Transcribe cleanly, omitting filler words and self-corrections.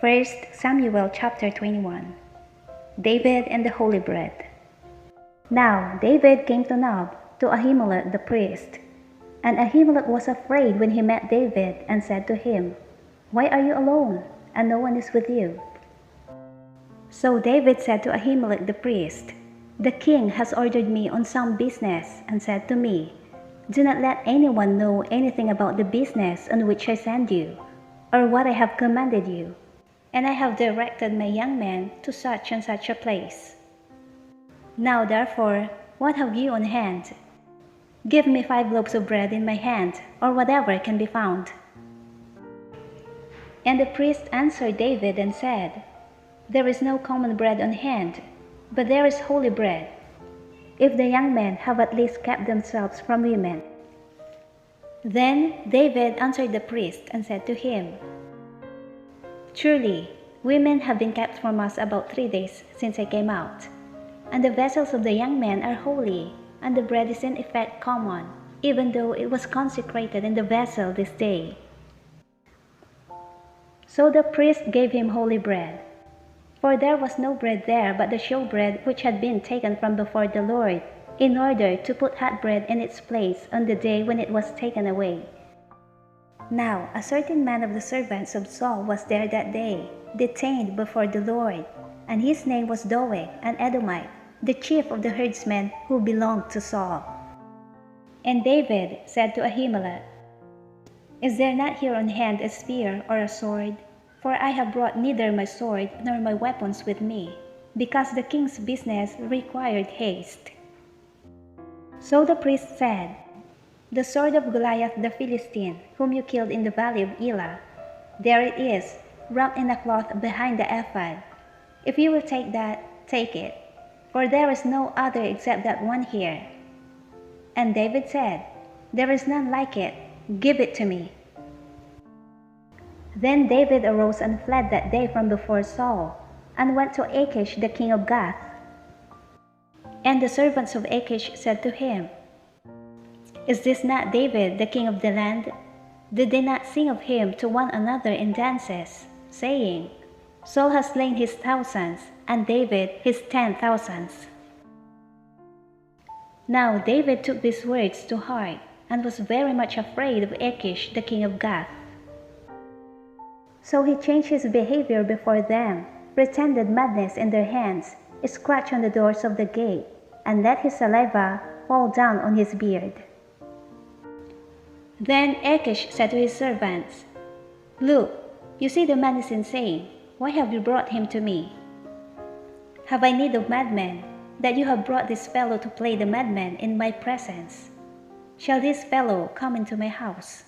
1 Samuel chapter 21. David and the Holy Bread. Now David came to Nob, to Ahimelech the priest. And Ahimelech was afraid when he met David, and said to him, "Why are you alone, and no one is with you?" So David said to Ahimelech the priest, "The king has ordered me on some business, and said to me, 'Do not let anyone know anything about the business on which I send you, or what I have commanded you. And I have directed my young men to such and such a place. Now therefore, what have you on hand? Give me 5 loaves of bread in my hand, or whatever can be found." And the priest answered David and said, "There is no common bread on hand, but there is holy bread, if the young men have at least kept themselves from women." Then David answered the priest and said to him, "Truly, women have been kept from us about 3 days since I came out, and the vessels of the young men are holy, and the bread is in effect common, even though it was consecrated in the vessel this day." So the priest gave him holy bread, for there was no bread there but the showbread which had been taken from before the Lord, in order to put hot bread in its place on the day when it was taken away. Now a certain man of the servants of Saul was there that day, detained before the Lord, and his name was Doeg, an Edomite, the chief of the herdsmen who belonged to Saul. And David said to Ahimelech, "Is there not here on hand a spear or a sword? For I have brought neither my sword nor my weapons with me, because the king's business required haste." So the priest said, "The sword of Goliath the Philistine, whom you killed in the valley of Elah, there it is, wrapped in a cloth behind the ephod. If you will take that, take it, for there is no other except that one here." And David said, "There is none like it, give it to me." Then David arose and fled that day from before Saul, and went to Achish the king of Gath. And the servants of Achish said to him, "Is this not David the king of the land? Did they not sing of him to one another in dances, saying, 'Saul has slain his thousands, and David his 10,000s?'" Now David took these words to heart, and was very much afraid of Achish the king of Gath. So he changed his behavior before them, pretended madness in their hands, scratched on the doors of the gate, and let his saliva fall down on his beard. Then Achish said to his servants, "Look, you see the man is insane. Why have you brought him to me? Have I need of madmen, that you have brought this fellow to play the madman in my presence? Shall this fellow come into my house?"